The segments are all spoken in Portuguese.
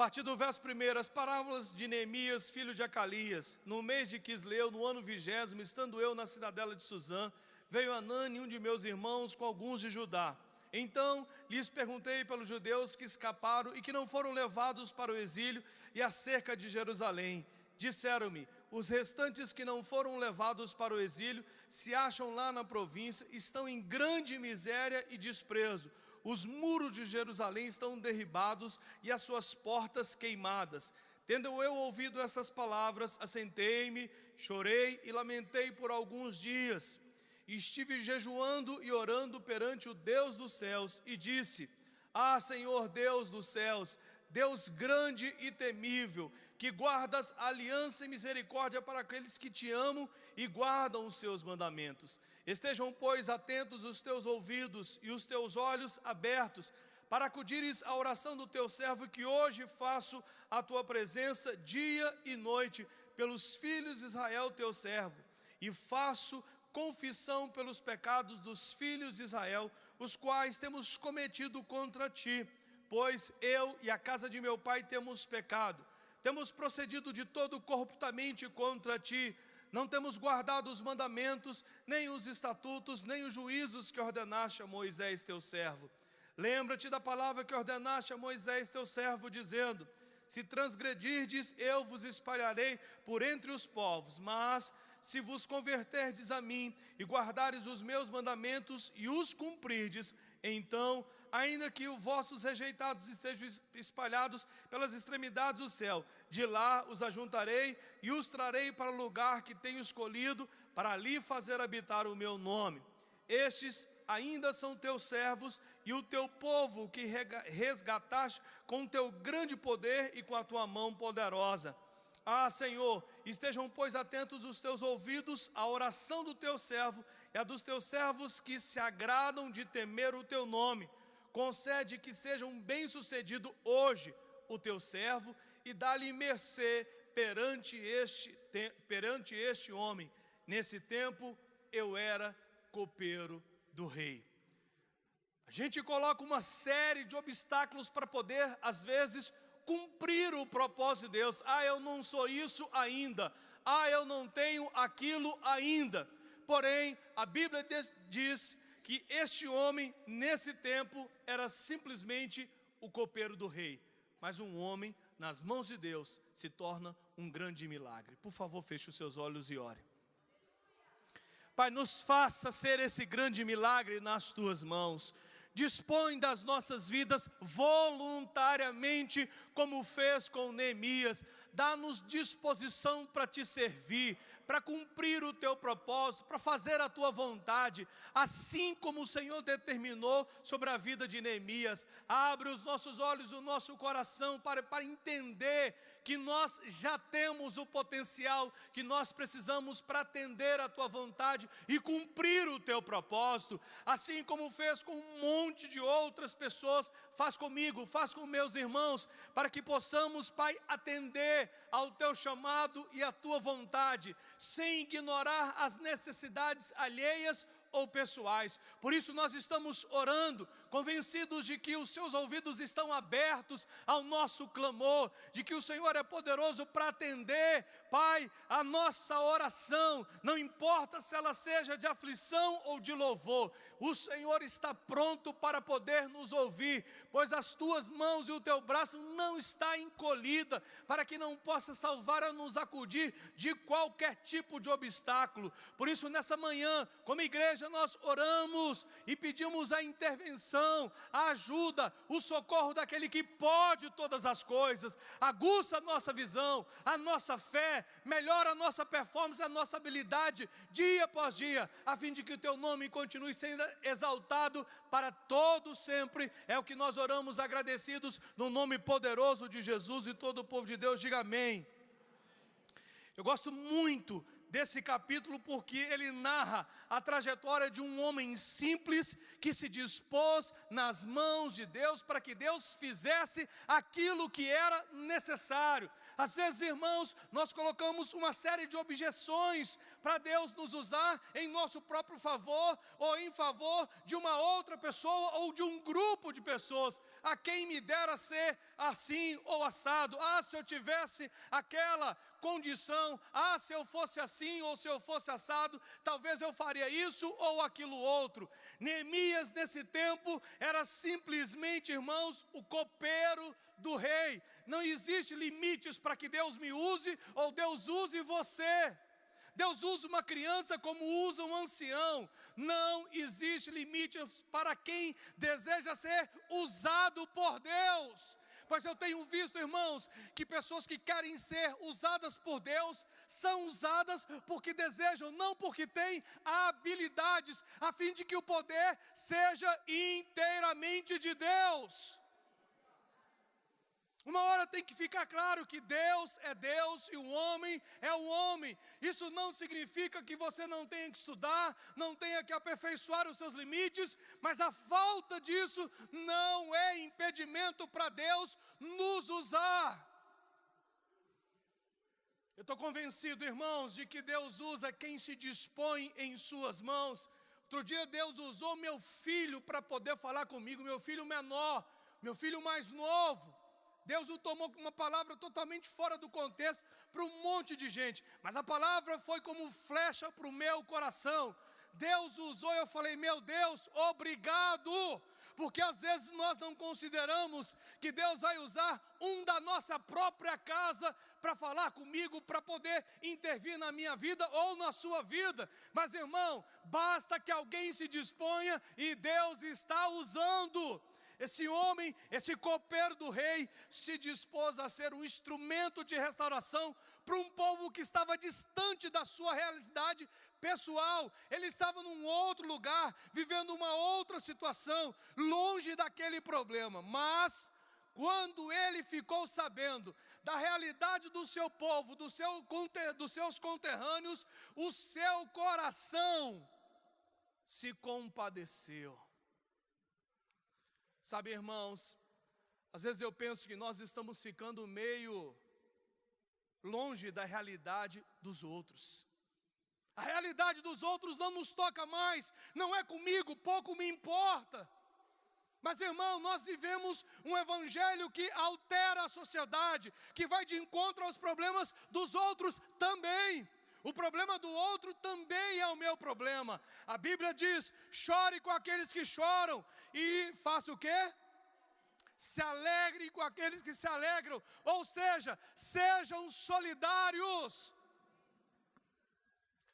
partir do verso 1, as parábolas de Neemias, filho de Acalias. No mês de Quisleu, no ano 20º, estando eu na cidadela de Suzã, veio Anani, um de meus irmãos, com alguns de Judá. Então lhes perguntei pelos judeus que escaparam e que não foram levados para o exílio e acerca de Jerusalém. Disseram-me: os restantes que não foram levados para o exílio se acham lá na província, estão em grande miséria e desprezo. Os muros de Jerusalém estão derribados e as suas portas queimadas. Tendo eu ouvido essas palavras, assentei-me, chorei e lamentei por alguns dias. Estive jejuando e orando perante o Deus dos céus e disse: ah, Senhor Deus dos céus, Deus grande e temível, que guardas aliança e misericórdia para aqueles que te amam e guardam os seus mandamentos. Estejam, pois, atentos os teus ouvidos e os teus olhos abertos, para acudires à oração do teu servo, que hoje faço a tua presença dia e noite pelos filhos de Israel teu servo, e faço confissão pelos pecados dos filhos de Israel, os quais temos cometido contra ti, pois eu e a casa de meu pai temos pecado, temos procedido de todo corruptamente contra ti, não temos guardado os mandamentos, nem os estatutos, nem os juízos que ordenaste a Moisés teu servo. Lembra-te da palavra que ordenaste a Moisés teu servo, dizendo: se transgredirdes, eu vos espalharei por entre os povos, mas se vos converterdes a mim e guardares os meus mandamentos e os cumprirdes, então, ainda que os vossos rejeitados estejam espalhados pelas extremidades do céu, de lá os ajuntarei e os trarei para o lugar que tenho escolhido, para ali fazer habitar o meu nome. Estes ainda são teus servos e o teu povo que resgataste com o teu grande poder e com a tua mão poderosa. Ah, Senhor, estejam, pois, atentos os teus ouvidos à oração do teu servo e a dos teus servos que se agradam de temer o teu nome. Concede que sejam bem-sucedido hoje o teu servo e dá-lhe mercê perante este homem. Nesse tempo eu era copeiro do rei. A gente coloca uma série de obstáculos para poder, às vezes, cumprir o propósito de Deus. Ah, eu não sou isso ainda. Ah, eu não tenho aquilo ainda. Porém, a Bíblia diz que este homem, nesse tempo, era simplesmente o copeiro do rei. Mas um homem, nas mãos de Deus, se torna um grande milagre. Por favor, feche os seus olhos e ore. Pai, nos faça ser esse grande milagre nas tuas mãos. Dispõe das nossas vidas voluntariamente, como fez com Neemias. Dá-nos disposição para te servir, para cumprir o teu propósito, para fazer a tua vontade, assim como o Senhor determinou sobre a vida de Neemias. Abre os nossos olhos, o nosso coração para entender que nós já temos o potencial que nós precisamos para atender a tua vontade e cumprir o teu propósito, assim como fez com um monte de outras pessoas. Faz comigo, faz com meus irmãos, para que possamos, Pai, atender ao teu chamado e à tua vontade, sem ignorar as necessidades alheias ou pessoais. Por isso nós estamos orando, convencidos de que os seus ouvidos estão abertos ao nosso clamor, de que o Senhor é poderoso para atender, Pai, a nossa oração, não importa se ela seja de aflição ou de louvor. O Senhor está pronto para poder nos ouvir, pois as tuas mãos e o teu braço não está encolhida, para que não possa salvar ou nos acudir de qualquer tipo de obstáculo. Por isso, nessa manhã, como igreja, nós oramos e pedimos a intervenção, a ajuda, o socorro daquele que pode todas as coisas. Aguça a nossa visão, a nossa fé, melhora a nossa performance, a nossa habilidade, dia após dia, a fim de que o teu nome continue sendo exaltado para todo sempre. É o que nós oramos agradecidos, no nome poderoso de Jesus, e todo o povo de Deus diga amém. Eu gosto muito desse capítulo, porque ele narra a trajetória de um homem simples que se dispôs nas mãos de Deus para que Deus fizesse aquilo que era necessário. Às vezes, irmãos, nós colocamos uma série de objeções para Deus nos usar em nosso próprio favor ou em favor de uma outra pessoa ou de um grupo de pessoas. A quem me dera ser assim ou assado. Ah, se eu tivesse aquela condição. Ah, se eu fosse assim ou se eu fosse assado, talvez eu faria isso ou aquilo outro. Neemias, nesse tempo, era simplesmente, irmãos, o copeiro do rei. Não existe limites para que Deus me use ou Deus use você. Deus usa uma criança como usa um ancião. Não existe limite para quem deseja ser usado por Deus. Pois eu tenho visto, irmãos, que pessoas que querem ser usadas por Deus são usadas porque desejam, não porque têm habilidades, a fim de que o poder seja inteiramente de Deus. Uma hora tem que ficar claro que Deus é Deus e o homem é o homem. Isso não significa que você não tenha que estudar, não tenha que aperfeiçoar os seus limites, mas a falta disso não é impedimento para Deus nos usar. Eu estou convencido, irmãos, de que Deus usa quem se dispõe em suas mãos. Outro dia Deus usou meu filho para poder falar comigo, meu filho menor, meu filho mais novo. Deus o tomou com uma palavra totalmente fora do contexto para um monte de gente. Mas a palavra foi como flecha para o meu coração. Deus usou e eu falei, meu Deus, obrigado. Porque às vezes nós não consideramos que Deus vai usar um da nossa própria casa para falar comigo, para poder intervir na minha vida ou na sua vida. Mas irmão, basta que alguém se disponha e Deus está usando. Esse homem, esse copeiro do rei, se dispôs a ser um instrumento de restauração para um povo que estava distante da sua realidade pessoal. Ele estava num outro lugar, vivendo uma outra situação, longe daquele problema. Mas, quando ele ficou sabendo da realidade do seu povo, dos seus conterrâneos, o seu coração se compadeceu. Sabe, irmãos, às vezes eu penso que nós estamos ficando meio longe da realidade dos outros. A realidade dos outros não nos toca mais, não é comigo, pouco me importa. Mas, irmão, nós vivemos um evangelho que altera a sociedade, que vai de encontro aos problemas dos outros também. O problema do outro também é o meu problema. A Bíblia diz, chore com aqueles que choram e faça o quê? Se alegre com aqueles que se alegram. Ou seja, sejam solidários.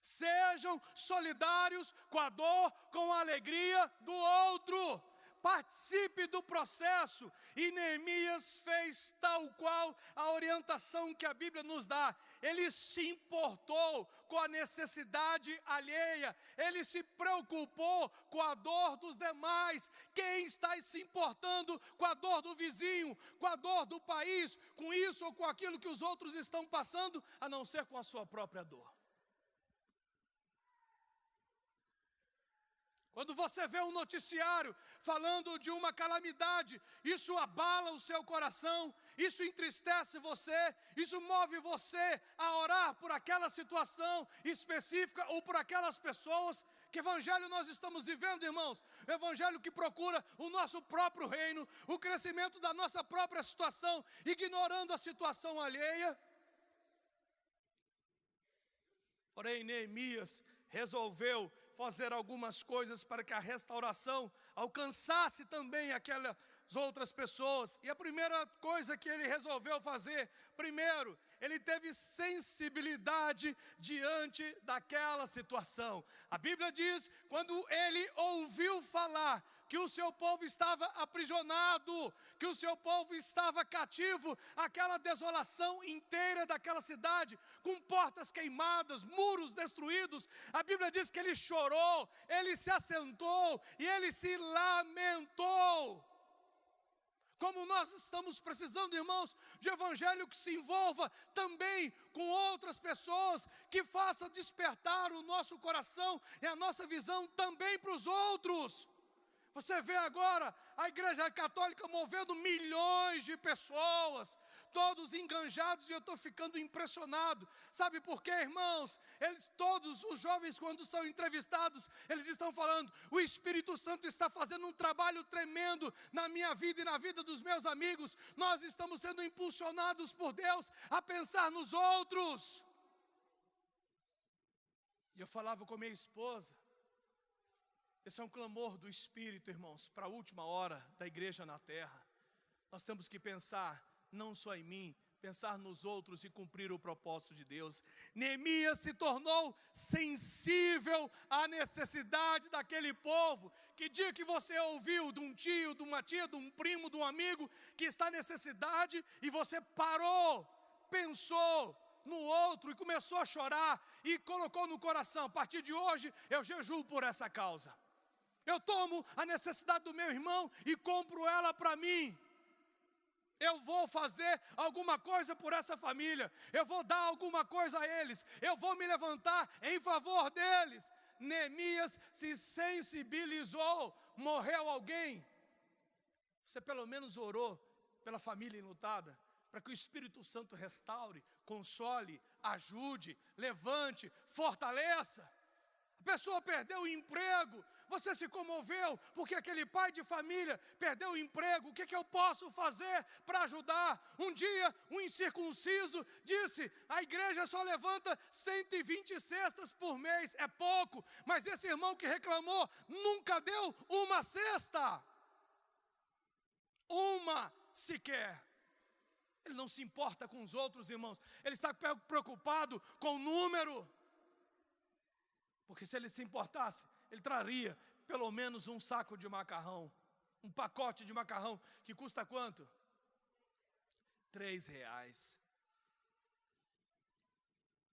Sejam solidários com a dor, com a alegria do outro. Participe do processo. E Neemias fez tal qual a orientação que a Bíblia nos dá. Ele se importou com a necessidade alheia. Ele se preocupou com a dor dos demais. Quem está se importando com a dor do vizinho, com a dor do país, com isso ou com aquilo que os outros estão passando, a não ser com a sua própria dor? Quando você vê um noticiário falando de uma calamidade, isso abala o seu coração, isso entristece você, isso move você a orar por aquela situação específica ou por aquelas pessoas. Que evangelho nós estamos vivendo, irmãos? O evangelho que procura o nosso próprio reino, o crescimento da nossa própria situação, ignorando a situação alheia. Porém, Neemias resolveu fazer algumas coisas para que a restauração alcançasse também aquelas outras pessoas. E a primeira coisa que ele resolveu fazer, primeiro, ele teve sensibilidade diante daquela situação. A Bíblia diz, quando ele ouviu falar que o seu povo estava aprisionado, que o seu povo estava cativo, aquela desolação inteira daquela cidade, com portas queimadas, muros destruídos, a Bíblia diz que ele chorou, ele se assentou e ele se lamentou. Como nós estamos precisando, irmãos, de evangelho que se envolva também com outras pessoas, que faça despertar o nosso coração e a nossa visão também para os outros. Você vê agora a Igreja Católica movendo milhões de pessoas, todos enganjados, e eu estou ficando impressionado. Sabe por quê, irmãos? Todos os jovens, quando são entrevistados, eles estão falando: o Espírito Santo está fazendo um trabalho tremendo na minha vida e na vida dos meus amigos. Nós estamos sendo impulsionados por Deus a pensar nos outros. E eu falava com minha esposa, esse é um clamor do Espírito, irmãos, para a última hora da igreja na terra. Nós temos que pensar não só em mim, pensar nos outros e cumprir o propósito de Deus. Neemias se tornou sensível à necessidade daquele povo. Que dia que você ouviu de um tio, de uma tia, de um primo, de um amigo que está em necessidade e você parou, pensou no outro e começou a chorar e colocou no coração: a partir de hoje eu jejuo por essa causa. Eu tomo a necessidade do meu irmão e compro ela para mim. Eu vou fazer alguma coisa por essa família. Eu vou dar alguma coisa a eles. Eu vou me levantar em favor deles. Neemias se sensibilizou. Morreu alguém? Você pelo menos orou pela família enlutada, para que o Espírito Santo restaure, console, ajude, levante, fortaleça. A pessoa perdeu o emprego, você se comoveu porque aquele pai de família perdeu o emprego. O que eu posso fazer para ajudar? Um dia, um incircunciso disse: a igreja só levanta 120 cestas por mês, é pouco. Mas esse irmão que reclamou nunca deu uma cesta, uma sequer. Ele não se importa com os outros, irmãos, ele está preocupado com o número. Porque se ele se importasse, ele traria pelo menos um saco de macarrão, um pacote de macarrão, que custa quanto? R$3.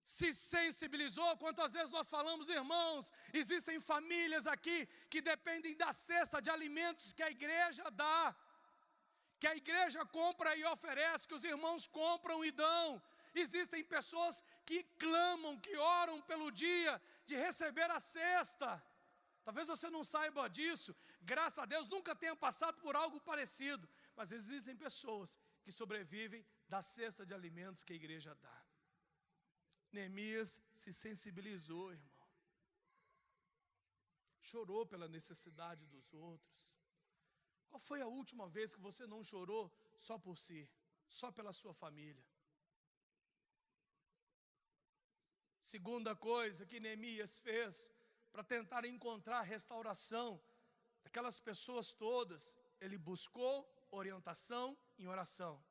Se sensibilizou. Quantas vezes nós falamos: irmãos, existem famílias aqui que dependem da cesta de alimentos que a igreja dá, que a igreja compra e oferece, que os irmãos compram e dão. Existem pessoas que clamam, que oram pelo dia de receber a cesta. Talvez você não saiba disso, graças a Deus nunca tenha passado por algo parecido, mas existem pessoas que sobrevivem da cesta de alimentos que a igreja dá. Neemias se sensibilizou, irmão. Chorou pela necessidade dos outros. Qual foi a última vez que você não chorou só por si, só pela sua família? Segunda coisa que Neemias fez para tentar encontrar restauração daquelas pessoas todas, ele buscou orientação em oração.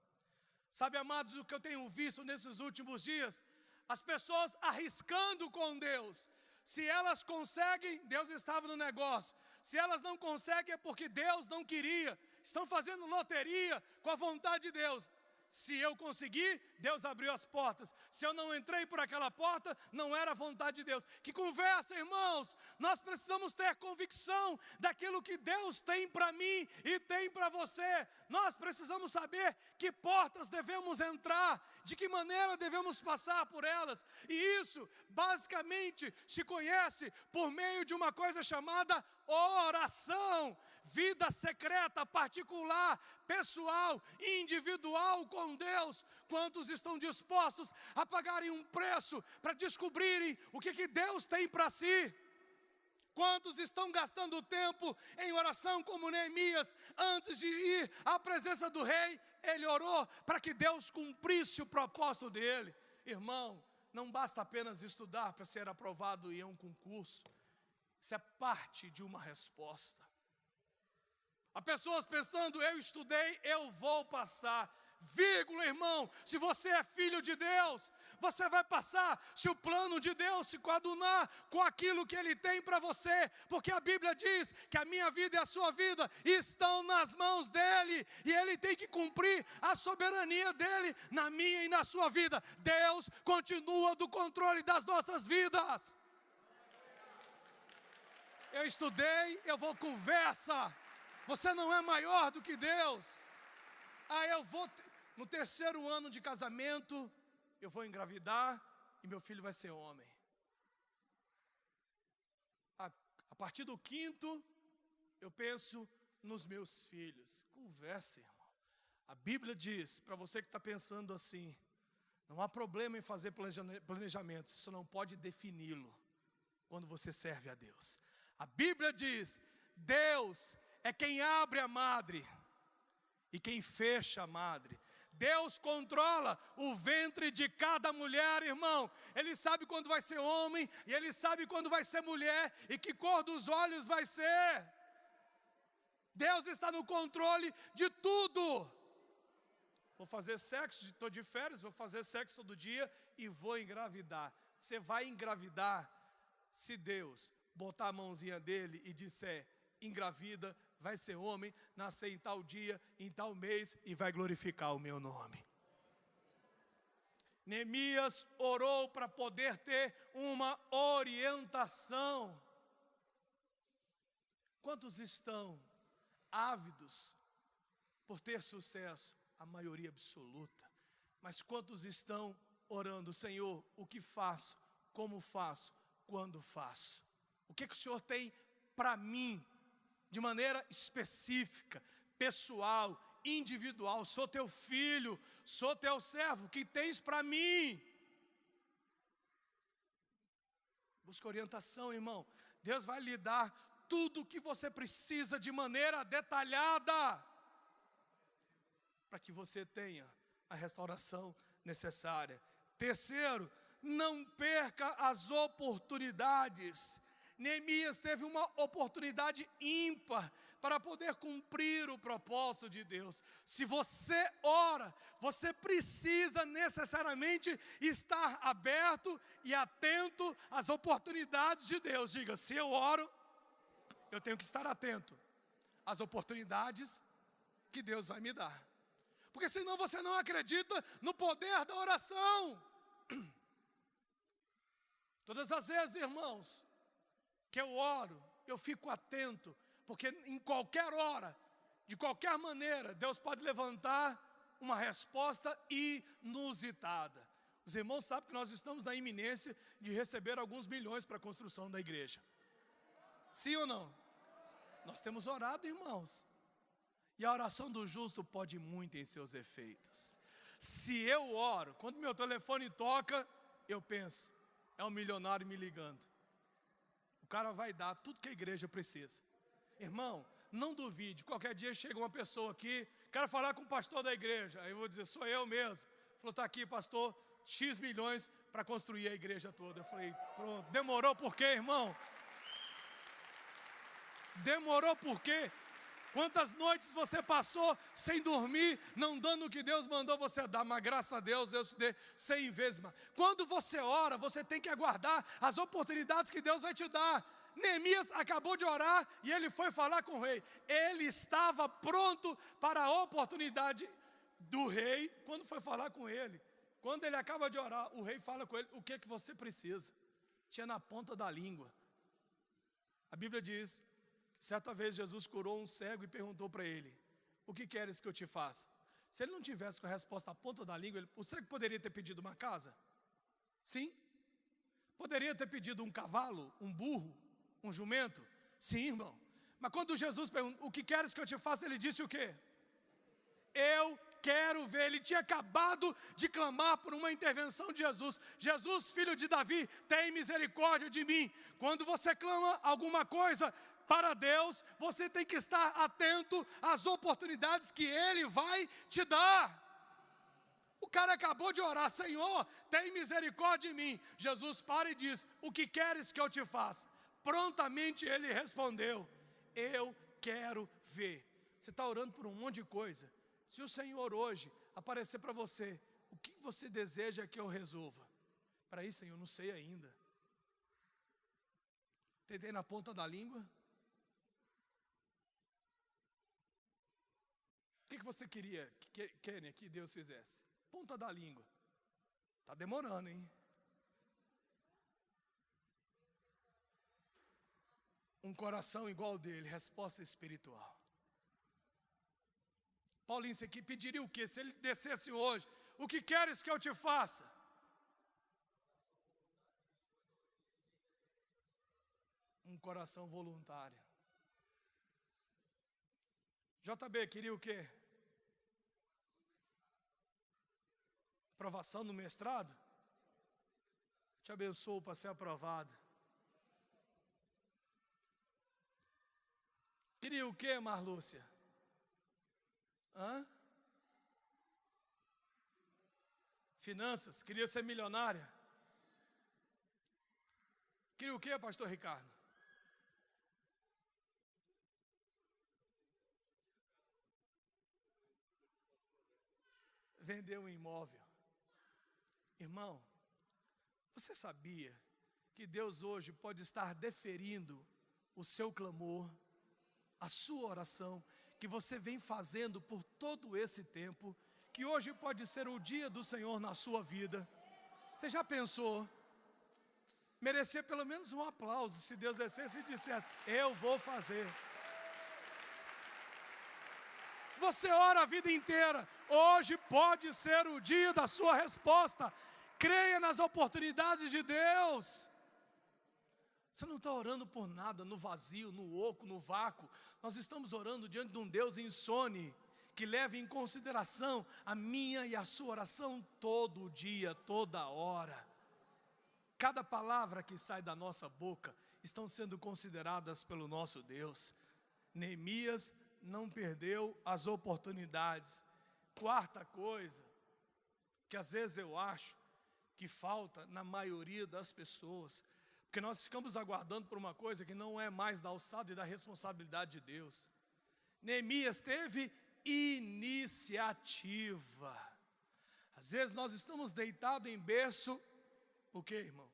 Sabe, amados, o que eu tenho visto nesses últimos dias? As pessoas arriscando com Deus. Se elas conseguem, Deus estava no negócio. Se elas não conseguem, é porque Deus não queria. Estão fazendo loteria com a vontade de Deus. Se eu conseguir, Deus abriu as portas. Se eu não entrei por aquela porta, não era a vontade de Deus. Que conversa, irmãos! Nós precisamos ter convicção daquilo que Deus tem para mim e tem para você. Nós precisamos saber que portas devemos entrar, de que maneira devemos passar por elas. E isso, basicamente, se conhece por meio de uma coisa chamada oração. Vida secreta, particular, pessoal, individual com Deus. Quantos estão dispostos a pagarem um preço para descobrirem o que Deus tem para si? Quantos estão gastando tempo em oração como Neemias? Antes de ir à presença do rei, ele orou para que Deus cumprisse o propósito dele. Irmão, não basta apenas estudar para ser aprovado em um concurso. Isso é parte de uma resposta. Há pessoas pensando: eu estudei, eu vou passar. Vírgula, irmão, se você é filho de Deus, você vai passar se o plano de Deus se coadunar com aquilo que Ele tem para você. Porque a Bíblia diz que a minha vida e a sua vida estão nas mãos dEle. E Ele tem que cumprir a soberania dEle na minha e na sua vida. Deus continua do controle das nossas vidas. Eu estudei, eu vou conversa. Você não é maior do que Deus. eu vou, no terceiro ano de casamento, eu vou engravidar e meu filho vai ser homem. A partir do quinto, eu penso nos meus filhos. Conversa, irmão. A Bíblia diz, para você que está pensando assim, não há problema em fazer planejamento, você só não pode defini-lo quando você serve a Deus. A Bíblia diz, Deus é quem abre a madre e quem fecha a madre. Deus controla o ventre de cada mulher, irmão. Ele sabe quando vai ser homem e Ele sabe quando vai ser mulher e que cor dos olhos vai ser. Deus está no controle de tudo. Vou fazer sexo, estou de férias, vou fazer sexo todo dia e vou engravidar. Você vai engravidar se Deus botar a mãozinha dele e disser, engravida, vai ser homem, nascer em tal dia, em tal mês e vai glorificar o meu nome. Neemias orou para poder ter uma orientação. Quantos estão ávidos por ter sucesso? A maioria absoluta. Mas quantos estão orando, Senhor, o que faço, como faço, quando faço? O que o Senhor tem para mim, de maneira específica, pessoal, individual? Sou teu filho, sou teu servo, o que tens para mim? Busca orientação, irmão. Deus vai lhe dar tudo o que você precisa de maneira detalhada, para que você tenha a restauração necessária. Terceiro, não perca as oportunidades. Neemias teve uma oportunidade ímpar para poder cumprir o propósito de Deus. Se você ora, você precisa necessariamente estar aberto e atento às oportunidades de Deus. Diga, se eu oro, eu tenho que estar atento às oportunidades que Deus vai me dar. Porque senão você não acredita no poder da oração. Todas as vezes, irmãos, que eu oro, eu fico atento, porque em qualquer hora, de qualquer maneira, Deus pode levantar uma resposta inusitada. Os irmãos sabem que nós estamos na iminência de receber alguns milhões para a construção da igreja. Sim ou não? Nós temos orado, irmãos. E a oração do justo pode muito em seus efeitos. Se eu oro, quando meu telefone toca, eu penso, é um milionário me ligando. O cara vai dar tudo que a igreja precisa. Irmão, não duvide, qualquer dia chega uma pessoa aqui, quero falar com o pastor da igreja. Aí eu vou dizer, sou eu mesmo. Falou, está aqui, pastor, X milhões para construir a igreja toda. Eu falei, pronto, demorou por quê, irmão? Demorou por quê? Quantas noites você passou sem dormir, não dando o que Deus mandou você dar, mas graças a Deus, Deus te dê 100 vezes mais. Quando você ora, você tem que aguardar as oportunidades que Deus vai te dar. Neemias acabou de orar e ele foi falar com o rei. Ele estava pronto para a oportunidade do rei, quando foi falar com ele. Quando ele acaba de orar, o rei fala com ele, o que é que você precisa? Tinha na ponta da língua. A Bíblia diz, certa vez Jesus curou um cego e perguntou para ele, o que queres que eu te faça? Se ele não tivesse com a resposta à ponta da língua, o cego poderia ter pedido uma casa? Sim. Poderia ter pedido um cavalo, um burro, um jumento? Sim, irmão. Mas quando Jesus perguntou, o que queres que eu te faça? Ele disse o quê? Eu quero ver. Ele tinha acabado de clamar por uma intervenção de Jesus. Jesus, filho de Davi, tem misericórdia de mim. Quando você clama alguma coisa para Deus, você tem que estar atento às oportunidades que Ele vai te dar. O cara acabou de orar, Senhor, tem misericórdia de mim. Jesus para e diz, o que queres que eu te faça? Prontamente ele respondeu, eu quero ver. Você está orando por um monte de coisa. Se o Senhor hoje aparecer para você, o que você deseja que eu resolva? Para isso, Senhor, não sei ainda. Tentei na ponta da língua. O que você queria, Kênia, que Deus fizesse? Ponta da língua. Está demorando, hein? Um coração igual dele, resposta espiritual. Paulinho, você aqui pediria o quê? Se ele descesse hoje, o que queres que eu te faça? Um coração voluntário. JB, queria o quê? Aprovação no mestrado? Te abençoo para ser aprovado. Queria o quê, Marlúcia? Hã? Finanças? Queria ser milionária? Queria o quê, pastor Ricardo? Vender um imóvel. Irmão, você sabia que Deus hoje pode estar deferindo o seu clamor, a sua oração, que você vem fazendo por todo esse tempo, que hoje pode ser o dia do Senhor na sua vida? Você já pensou? Merecia pelo menos um aplauso se Deus descesse e dissesse: eu vou fazer. Você ora a vida inteira, hoje pode ser o dia da sua resposta. Creia nas oportunidades de Deus. Você não está orando por nada, no vazio, no oco, no vácuo. Nós estamos orando diante de um Deus insone, que leva em consideração a minha e a sua oração todo dia, toda hora. Cada palavra que sai da nossa boca estão sendo consideradas pelo nosso Deus. Neemias não perdeu as oportunidades. Quarta coisa, que às vezes eu acho que falta na maioria das pessoas, porque nós ficamos aguardando por uma coisa que não é mais da alçada e da responsabilidade de Deus. Neemias teve iniciativa. Às vezes nós estamos deitados em berço, o que, irmão?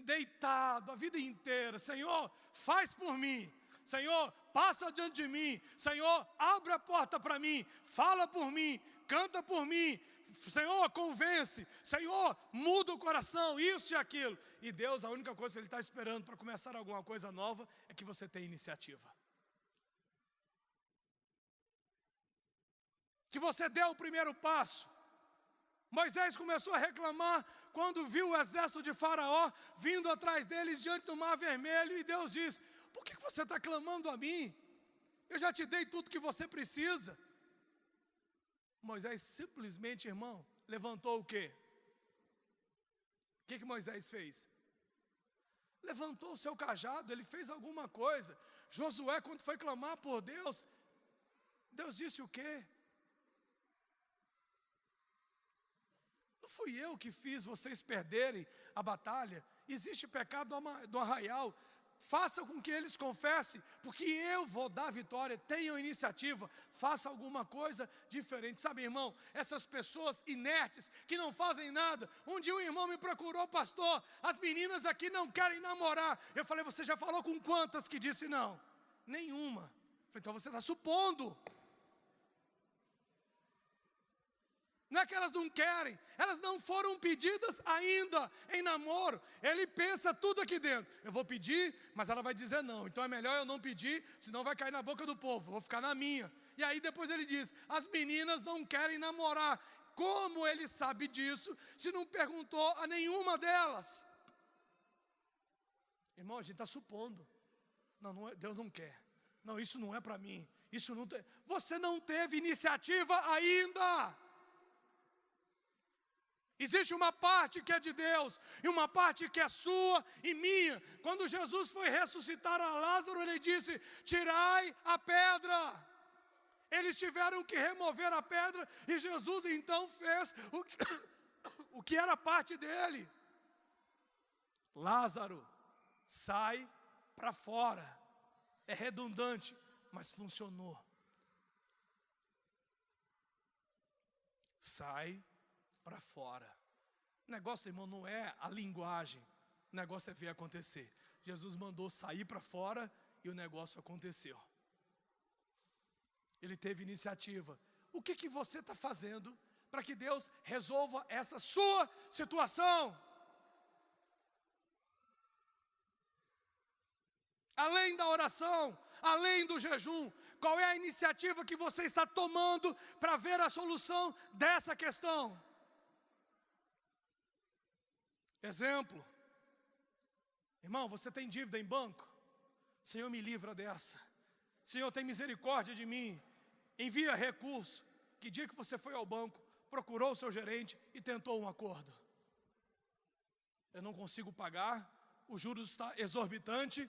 Deitado a vida inteira. Senhor, faz por mim. Senhor, passa diante de mim. Senhor, abre a porta para mim. Fala por mim, canta por mim. Senhor, convence. Senhor, muda o coração, isso e aquilo. E Deus, a única coisa que Ele está esperando para começar alguma coisa nova é que você tenha iniciativa. Que você dê o primeiro passo. Moisés começou a reclamar quando viu o exército de Faraó vindo atrás deles diante do Mar Vermelho. E Deus diz: por que você está clamando a mim? Eu já te dei tudo que você precisa. Moisés simplesmente, irmão, levantou o quê? O que Moisés fez? Levantou o seu cajado, ele fez alguma coisa. Josué, quando foi clamar por Deus, Deus disse o quê? Não fui eu que fiz vocês perderem a batalha. Existe pecado do arraial. Faça com que eles confessem, porque eu vou dar vitória. Tenham iniciativa, faça alguma coisa diferente. Sabe, irmão, essas pessoas inertes, que não fazem nada. Um dia um irmão me procurou: pastor, as meninas aqui não querem namorar. Eu falei: você já falou com quantas que disse não? Nenhuma. Eu falei: então você está supondo. Não é que elas não querem, elas não foram pedidas ainda em namoro. Ele pensa tudo aqui dentro: eu vou pedir, mas ela vai dizer não. Então é melhor eu não pedir, senão vai cair na boca do povo, vou ficar na minha. E aí depois ele diz: as meninas não querem namorar. Como ele sabe disso, se não perguntou a nenhuma delas? Irmão, a gente está supondo. Não é, Deus não quer. Não, isso não é para mim. Isso não tem. Você não teve iniciativa ainda. Existe uma parte que é de Deus e uma parte que é sua e minha. Quando Jesus foi ressuscitar a Lázaro, Ele disse: tirai a pedra. Eles tiveram que remover a pedra e Jesus então fez o que era parte dele. Lázaro, sai para fora. É redundante, mas funcionou. Sai para fora. O negócio, irmão, não é a linguagem. O negócio é ver acontecer. Jesus mandou sair para fora e o negócio aconteceu. Ele teve iniciativa. O que você está fazendo para que Deus resolva essa sua situação? Além da oração, além do jejum? Qual é a iniciativa que você está tomando para ver a solução dessa questão? Exemplo. Irmão, você tem dívida em banco? Senhor, me livra dessa. Senhor, tem misericórdia de mim. Envia recurso. Que dia que você foi ao banco, procurou o seu gerente e tentou um acordo? Eu não consigo pagar, o juros está exorbitante,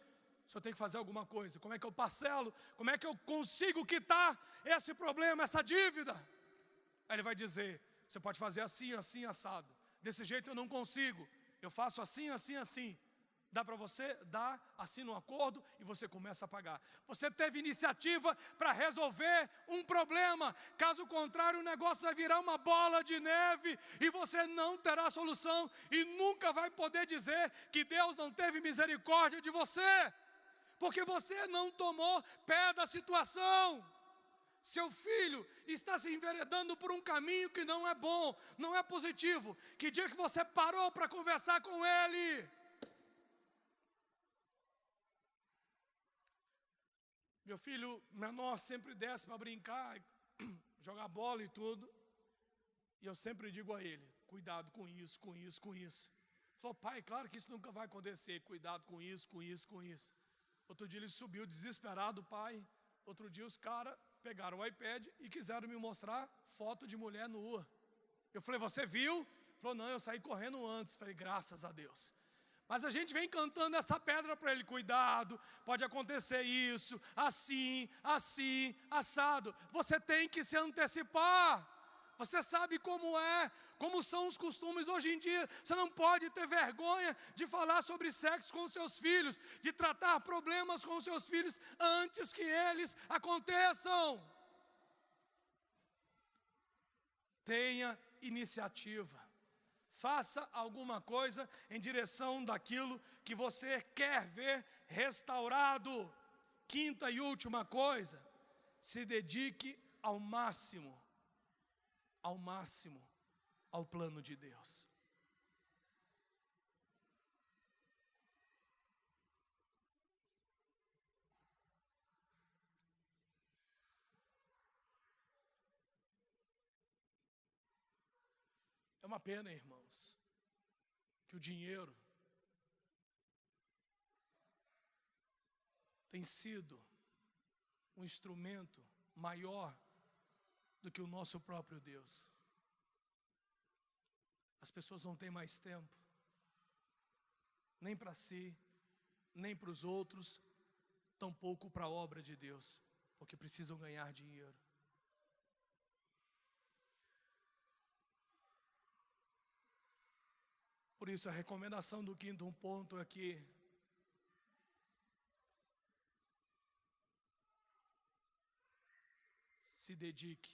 o senhor tem que fazer alguma coisa. Como é que eu parcelo? Como é que eu consigo quitar esse problema, essa dívida? Aí ele vai dizer, você pode fazer assim, assim, assado. Desse jeito eu não consigo, eu faço assim, assim, assim. Dá para você? Dá, assina um acordo e você começa a pagar. Você teve iniciativa para resolver um problema. Caso contrário, o negócio vai virar uma bola de neve e você não terá solução e nunca vai poder dizer que Deus não teve misericórdia de você, porque você não tomou pé da situação. Seu filho está se enveredando por um caminho que não é bom, não é positivo. Que dia que você parou para conversar com ele? Meu filho menor sempre desce para brincar, jogar bola e tudo. E eu sempre digo a ele, cuidado com isso, com isso, com isso. Ele falou, pai, claro que isso nunca vai acontecer, cuidado com isso, com isso, com isso. Outro dia ele subiu desesperado, pai. Outro dia os caras pegaram o iPad e quiseram me mostrar foto de mulher nua. Eu falei, você viu? Ele falou, não, eu saí correndo antes. Eu falei, graças a Deus. Mas a gente vem cantando essa pedra para ele, cuidado, pode acontecer isso, assim, assim, assado. Você tem que se antecipar. Você sabe como é, como são os costumes hoje em dia. Você não pode ter vergonha de falar sobre sexo com os seus filhos, de tratar problemas com os seus filhos antes que eles aconteçam. Tenha iniciativa. Faça alguma coisa em direção daquilo que você quer ver restaurado. Quinta e última coisa, se dedique ao máximo ao plano de Deus. É uma pena, irmãos, que o dinheiro tem sido um instrumento maior do que o nosso próprio Deus. As pessoas não têm mais tempo, nem para si, nem para os outros, tampouco para a obra de Deus, porque precisam ganhar dinheiro. Por isso a recomendação do quinto ponto é que se dedique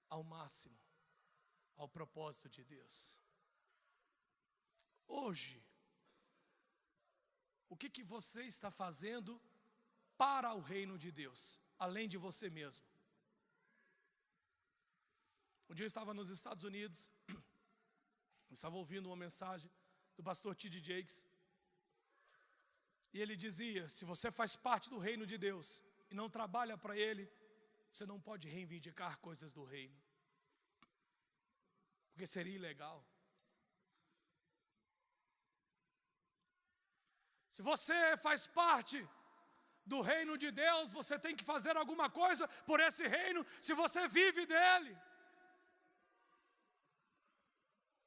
ao máximo ao propósito de Deus. Hoje, o que você está fazendo para o reino de Deus, além de você mesmo? Um dia eu estava nos Estados Unidos, estava ouvindo uma mensagem do pastor T.D. Jakes, e ele dizia, se você faz parte do reino de Deus e não trabalha para ele, você não pode reivindicar coisas do reino, porque seria ilegal. Se você faz parte do reino de Deus, você tem que fazer alguma coisa por esse reino, se você vive dele.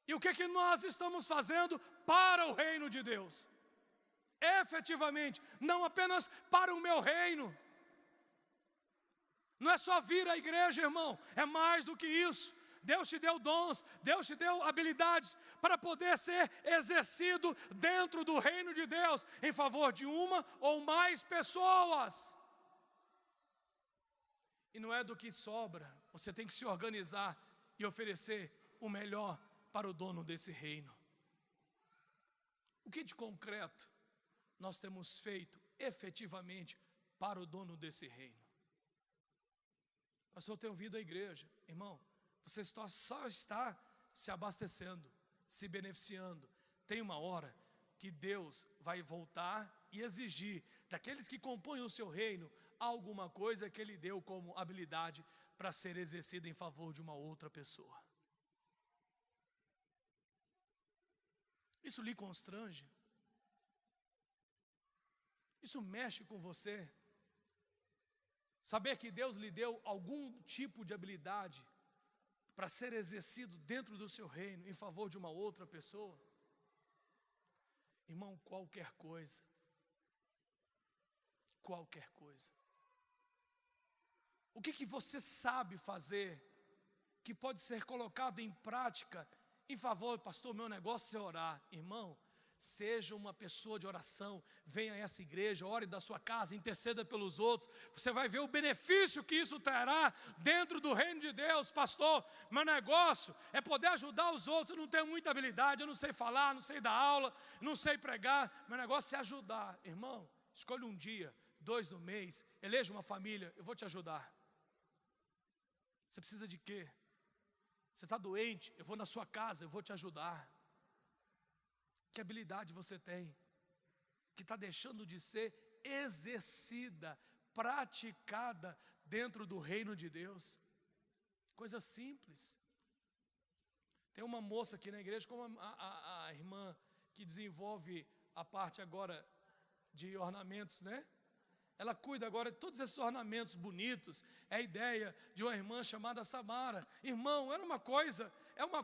E o que nós estamos fazendo para o reino de Deus? Efetivamente, não apenas para o meu reino. Não é só vir à igreja, irmão, é mais do que isso. Deus te deu dons, Deus te deu habilidades para poder ser exercido dentro do reino de Deus, em favor de uma ou mais pessoas. E não é do que sobra, você tem que se organizar e oferecer o melhor para o dono desse reino. O que de concreto nós temos feito efetivamente para o dono desse reino? Pastor, eu tenho vindo à igreja. Irmão, você só está se abastecendo, se beneficiando. Tem uma hora que Deus vai voltar e exigir daqueles que compõem o seu reino, há alguma coisa que Ele deu como habilidade para ser exercida em favor de uma outra pessoa. Isso lhe constrange? Isso mexe com você? Saber que Deus lhe deu algum tipo de habilidade para ser exercido dentro do seu reino em favor de uma outra pessoa? Irmão, qualquer coisa. Qualquer coisa. O que você sabe fazer que pode ser colocado em prática em favor, pastor, meu negócio é orar. Irmão, seja uma pessoa de oração, venha a essa igreja, ore da sua casa, interceda pelos outros. Você vai ver o benefício que isso trará dentro do reino de Deus. Pastor, meu negócio é poder ajudar os outros. Eu não tenho muita habilidade, eu não sei falar, não sei dar aula, não sei pregar. Meu negócio é ajudar. Irmão, escolha um dia, 2 no mês, eleja uma família, eu vou te ajudar. Você precisa de quê? Você está doente, eu vou na sua casa, eu vou te ajudar. Que habilidade você tem que está deixando de ser exercida, praticada dentro do reino de Deus? Coisa simples. Tem uma moça aqui na igreja, como a irmã que desenvolve a parte agora de ornamentos, né? Ela cuida agora de todos esses ornamentos bonitos. É a ideia de uma irmã chamada Samara. Irmão, é uma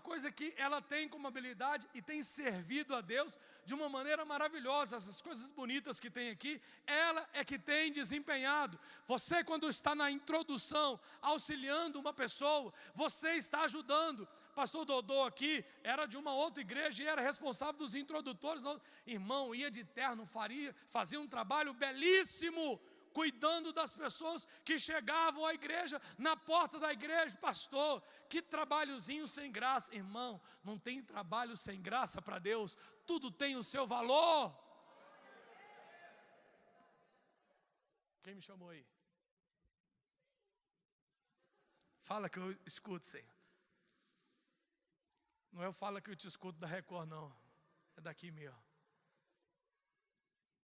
coisa que ela tem como habilidade e tem servido a Deus de uma maneira maravilhosa. Essas coisas bonitas que tem aqui, ela é que tem desempenhado. Você, quando está na introdução, auxiliando uma pessoa, você está ajudando. Pastor Dodô aqui era de uma outra igreja e era responsável dos introdutores. Irmão, ia de terno, fazia um trabalho belíssimo, cuidando das pessoas que chegavam à igreja, na porta da igreja. Pastor, que trabalhozinho sem graça. Irmão, não tem trabalho sem graça para Deus, tudo tem o seu valor. Quem me chamou aí? Fala que eu escuto, Senhor. Não é eu falo que eu te escuto da Record, não. É daqui mesmo.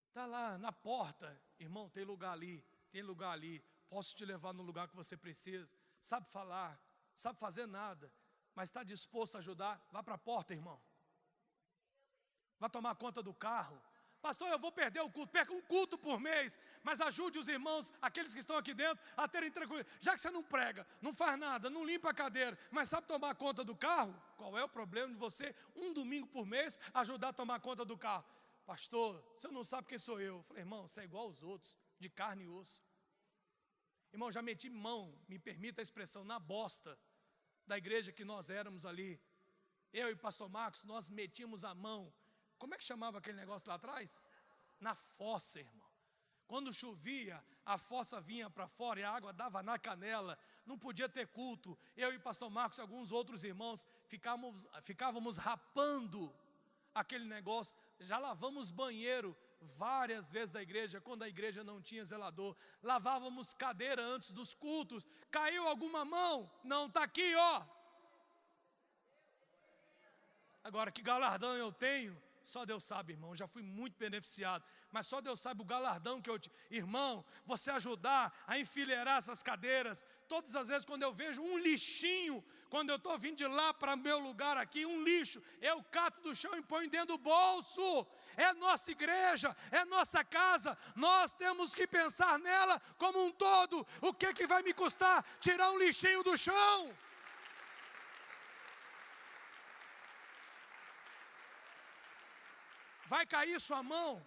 Está lá na porta. Irmão, tem lugar ali. Tem lugar ali. Posso te levar no lugar que você precisa. Sabe falar. Sabe fazer nada. Mas está disposto a ajudar? Vá para a porta, irmão. Vá tomar conta do carro. Pastor, eu vou perder o culto. Perca um culto por mês. Mas ajude os irmãos, aqueles que estão aqui dentro, a terem tranquilo. Já que você não prega, não faz nada, não limpa a cadeira, mas sabe tomar conta do carro? Qual é o problema de você, um domingo por mês, ajudar a tomar conta do carro? Pastor, você não sabe quem sou eu. Eu falei, irmão, você é igual aos outros, de carne e osso. Irmão, já meti mão, me permita a expressão, na bosta da igreja que nós éramos ali. Eu e o pastor Marcos, nós metíamos a mão. Como é que chamava aquele negócio lá atrás? Na fossa, irmão. Quando chovia, a fossa vinha para fora e a água dava na canela. Não podia ter culto. Eu e o pastor Marcos e alguns outros irmãos ficávamos rapando aquele negócio. Já lavamos banheiro várias vezes da igreja, quando a igreja não tinha zelador. Lavávamos cadeira antes dos cultos. Caiu alguma mão? Não, está aqui, ó. Agora, que galardão eu tenho? Só Deus sabe, irmão, já fui muito beneficiado. Mas só Deus sabe o galardão que eu tive. Irmão, você ajudar a enfileirar essas cadeiras. Todas as vezes quando eu vejo um lixinho, quando eu estou vindo de lá para meu lugar aqui, um lixo, eu cato do chão e ponho dentro do bolso. É nossa igreja, é nossa casa. Nós temos que pensar nela como um todo. O que vai me custar tirar um lixinho do chão? Vai cair sua mão,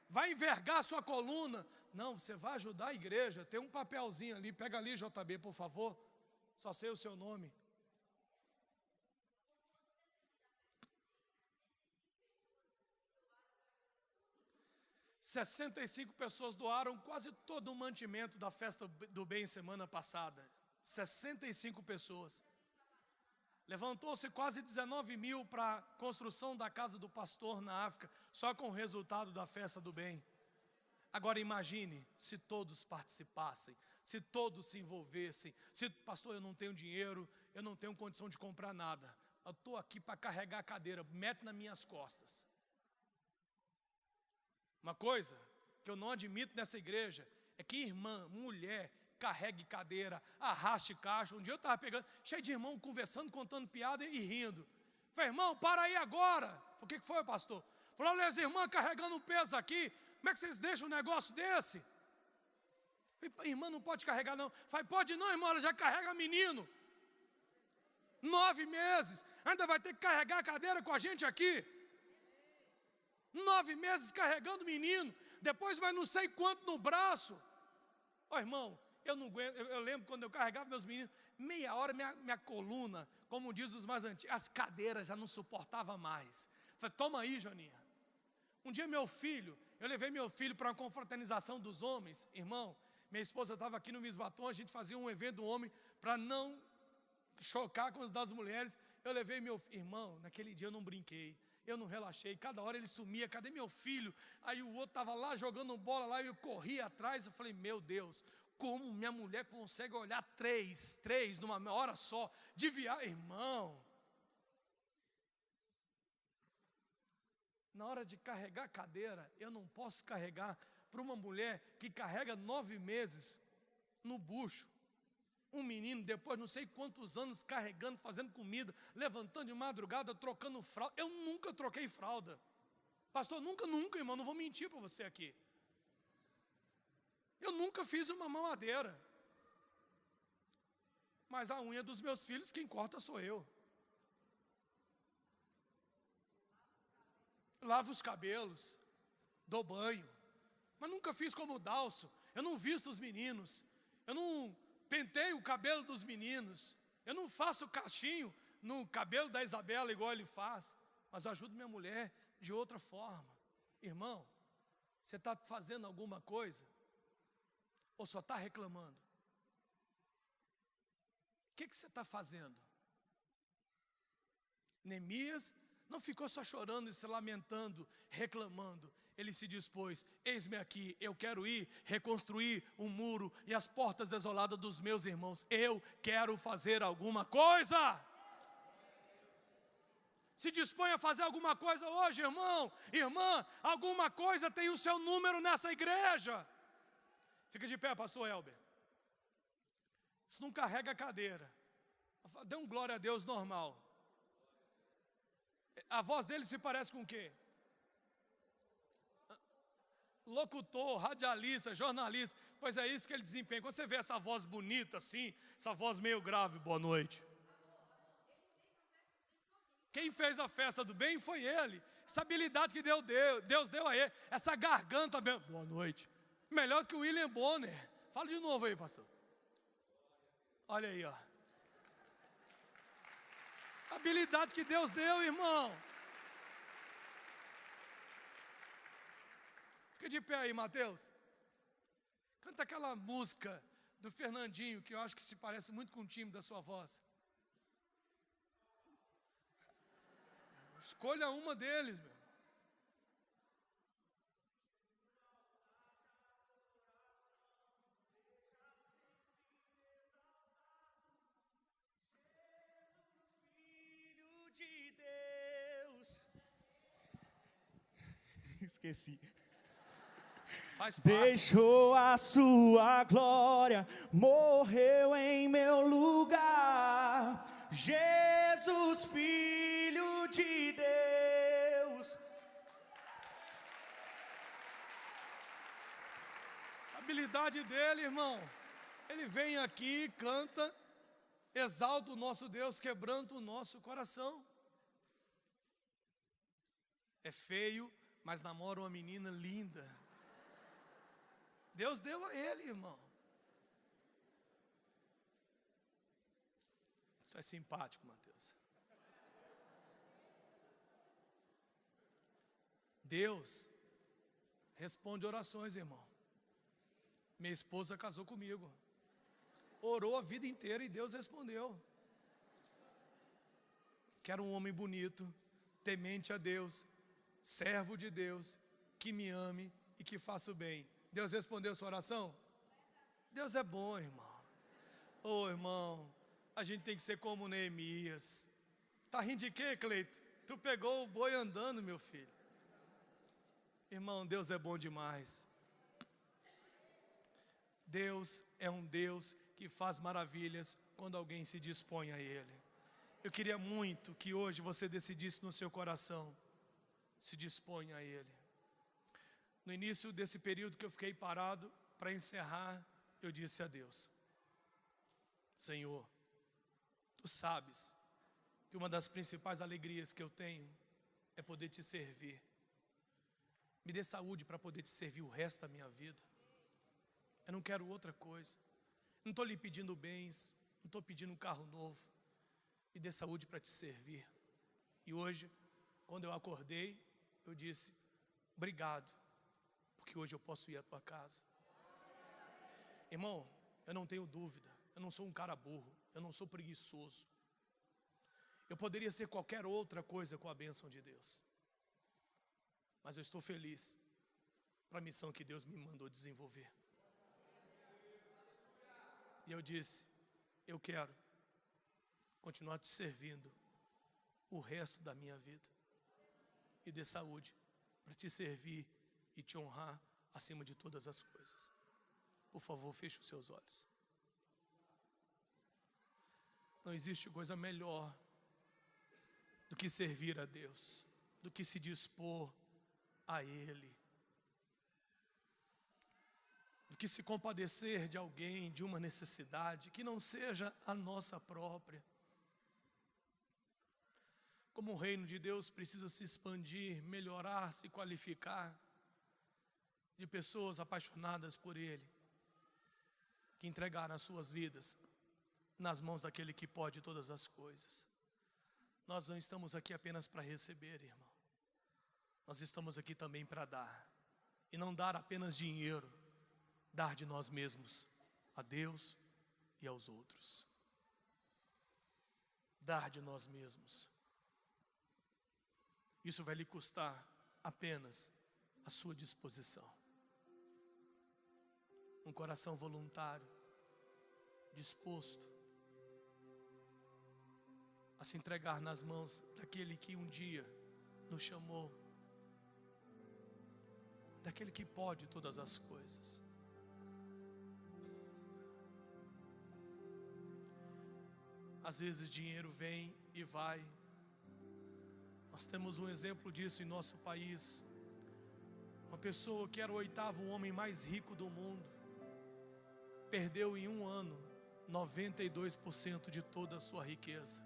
vai envergar sua coluna. Não, você vai ajudar a igreja. Tem um papelzinho ali, pega ali, JB, por favor. Só sei o seu nome. ...65 pessoas doaram quase todo o mantimento da festa do bem semana passada. 65 pessoas. Levantou-se quase 19 mil para a construção da casa do pastor na África, só com o resultado da festa do bem. Agora imagine se todos participassem, se todos se envolvessem. Se, pastor, eu não tenho dinheiro, eu não tenho condição de comprar nada. Eu estou aqui para carregar a cadeira, mete nas minhas costas. Uma coisa que eu não admito nessa igreja é que irmã, mulher, carregue cadeira, arraste caixa. Um dia eu estava pegando, cheio de irmão conversando, contando piada e rindo. Falei, irmão, para aí agora. Falei, o que foi, pastor? Falou, olha as irmãs carregando um peso aqui. Como é que vocês deixam um negócio desse? Falei, irmã não pode carregar não. Falei, pode não, irmão, ela já carrega menino. 9 meses, ainda vai ter que carregar a cadeira com a gente aqui. 9 meses carregando menino, depois vai não sei quanto no braço. Ó, irmão, eu não aguento, eu lembro quando eu carregava meus meninos, meia hora minha coluna, como diz os mais antigos, as cadeiras já não suportava mais. Falei, toma aí, Joninha. Um dia eu levei meu filho para uma confraternização dos homens, irmão, minha esposa estava aqui no Miss Batom, a gente fazia um evento do homem para não chocar com os das mulheres. Eu levei meu irmão, naquele dia eu não brinquei, eu não relaxei, cada hora ele sumia, cadê meu filho? Aí o outro estava lá jogando bola lá, e eu corri atrás, eu falei, meu Deus, como minha mulher consegue olhar três numa hora só, de viagem, irmão. Na hora de carregar a cadeira, eu não posso carregar para uma mulher que carrega 9 meses no bucho. Um menino, depois não sei quantos anos, carregando, fazendo comida, levantando de madrugada, trocando fralda. Eu nunca troquei fralda. Pastor, nunca, irmão, não vou mentir para você aqui. Eu nunca fiz uma mamadeira. Mas a unha dos meus filhos, quem corta sou eu. Lavo os cabelos, dou banho. Mas nunca fiz como o Dalso. Eu não visto os meninos. Eu não penteio o cabelo dos meninos. Eu não faço cachinho no cabelo da Isabela igual ele faz. Mas eu ajudo minha mulher de outra forma. Irmão, você está fazendo alguma coisa? Ou só está reclamando? O que você está fazendo? Neemias não ficou só chorando e se lamentando, reclamando. Ele se dispôs, eis-me aqui, eu quero ir reconstruir um muro e as portas desoladas dos meus irmãos. Eu quero fazer alguma coisa. Se dispõe a fazer alguma coisa hoje, irmão, irmã, alguma coisa tem o seu número nessa igreja. Fica de pé, pastor Elber. Isso não carrega a cadeira. Dê um glória a Deus normal. A voz dele se parece com o quê? Locutor, radialista, jornalista. Pois é isso que ele desempenha. Quando você vê essa voz bonita assim, essa voz meio grave, boa noite. Quem fez a festa do bem foi ele. Essa habilidade que Deus deu a ele. Essa garganta, boa noite. Melhor do que o William Bonner. Fala de novo aí, pastor. Olha aí, ó. Habilidade que Deus deu, irmão. Fica de pé aí, Mateus. Canta aquela música do Fernandinho, que eu acho que se parece muito com o timbre da sua voz. Escolha uma deles, meu. De Deus. Esqueci. Faz parte. Deixou a sua glória, morreu em meu lugar. Jesus, Filho de Deus. A habilidade dele, irmão. Ele vem aqui, canta, exalta o nosso Deus, quebranta o nosso coração. É feio, mas namora uma menina linda. Deus deu a ele, irmão. Isso é simpático, Mateus. Deus responde orações, irmão. Minha esposa casou comigo. Orou a vida inteira e Deus respondeu. Quero um homem bonito, temente a Deus, servo de Deus, que me ame e que faça o bem. Deus respondeu sua oração? Deus é bom, irmão. Ô, irmão, a gente tem que ser como Neemias. Tá rindo de quê, Cleito? Tu pegou o boi andando, meu filho. Irmão, Deus é bom demais. Deus é um Deus que faz maravilhas quando alguém se dispõe a Ele. Eu queria muito que hoje você decidisse no seu coração, se disponha a Ele. No início desse período que eu fiquei parado, para encerrar, eu disse a Deus: Senhor, Tu sabes que uma das principais alegrias que eu tenho é poder Te servir. Me dê saúde para poder Te servir o resto da minha vida. Eu não quero outra coisa. Não estou lhe pedindo bens, não estou pedindo um carro novo. Me dê saúde para Te servir. E hoje, quando eu acordei, eu disse: obrigado, porque hoje eu posso ir à Tua casa. Irmão, eu não tenho dúvida, eu não sou um cara burro, eu não sou preguiçoso. Eu poderia ser qualquer outra coisa com a bênção de Deus, mas eu estou feliz para a missão que Deus me mandou desenvolver. E eu disse: eu quero continuar Te servindo o resto da minha vida. E dê saúde para Te servir e Te honrar acima de todas as coisas. Por favor, feche os seus olhos. Não existe coisa melhor do que servir a Deus, do que se dispor a Ele, do que se compadecer de alguém, de uma necessidade que não seja a nossa própria. Como o reino de Deus precisa se expandir, melhorar, se qualificar, de pessoas apaixonadas por Ele, que entregaram as suas vidas nas mãos daquele que pode todas as coisas. Nós não estamos aqui apenas para receber, irmão. Nós estamos aqui também para dar. E não dar apenas dinheiro, dar de nós mesmos a Deus e aos outros. Dar de nós mesmos. Isso vai lhe custar apenas a sua disposição. Um coração voluntário, disposto a se entregar nas mãos daquele que um dia nos chamou, daquele que pode todas as coisas. Às vezes dinheiro vem e vai. Nós temos um exemplo disso em nosso país. Uma pessoa que era o 8º homem mais rico do mundo, perdeu em um ano 92% de toda a sua riqueza.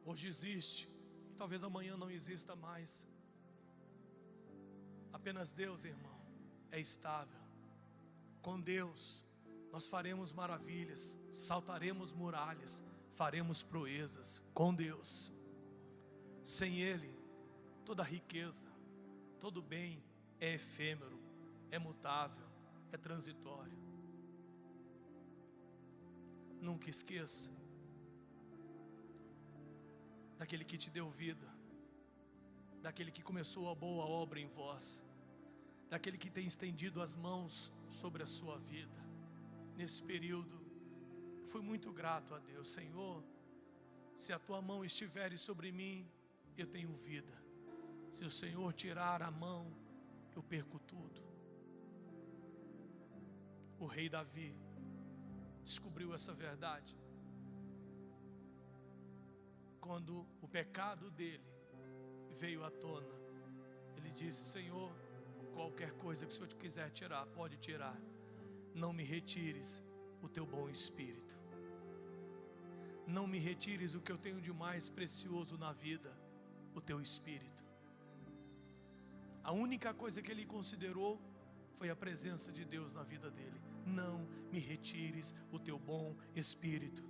Hoje existe, e talvez amanhã não exista mais. Apenas Deus, irmão, é estável. Com Deus nós faremos maravilhas, saltaremos muralhas, faremos proezas. Com Deus. Sem Ele, toda riqueza, todo bem é efêmero, é mutável, é transitório. Nunca esqueça daquele que te deu vida, daquele que começou a boa obra em vós, daquele que tem estendido as mãos sobre a sua vida. Nesse período, fui muito grato a Deus. Senhor, se a Tua mão estiver sobre mim, eu tenho vida. Se o Senhor tirar a mão, eu perco tudo. O rei Davi descobriu essa verdade quando o pecado dele veio à tona. Ele disse: Senhor, qualquer coisa que o Senhor quiser tirar, pode tirar. Não me retires o Teu bom espírito. Não me retires o que eu tenho de mais precioso na vida, o Teu espírito. A única coisa que ele considerou foi a presença de Deus na vida dele. Não me retires o Teu bom espírito.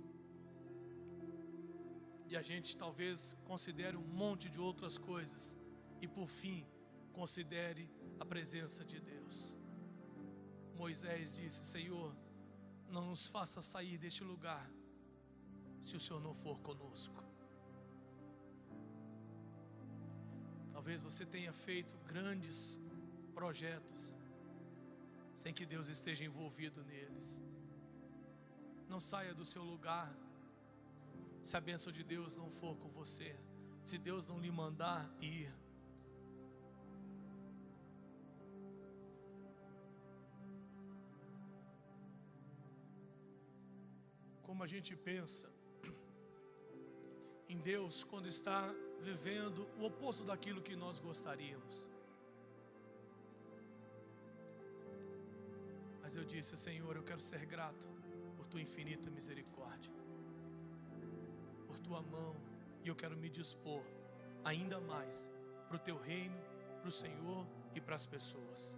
E a gente talvez considere um monte de outras coisas e por fim considere a presença de Deus. Moisés disse: Senhor, não nos faça sair deste lugar se o Senhor não for conosco. Talvez você tenha feito grandes projetos sem que Deus esteja envolvido neles. Não saia do seu lugar se a bênção de Deus não for com você, se Deus não lhe mandar ir. como a gente pensa em Deus quando está vivendo o oposto daquilo que nós gostaríamos. Mas eu disse: Senhor, eu quero ser grato por tua infinita misericórdia, por tua mão, e eu quero me dispor ainda mais para o teu reino, para o Senhor e para as pessoas.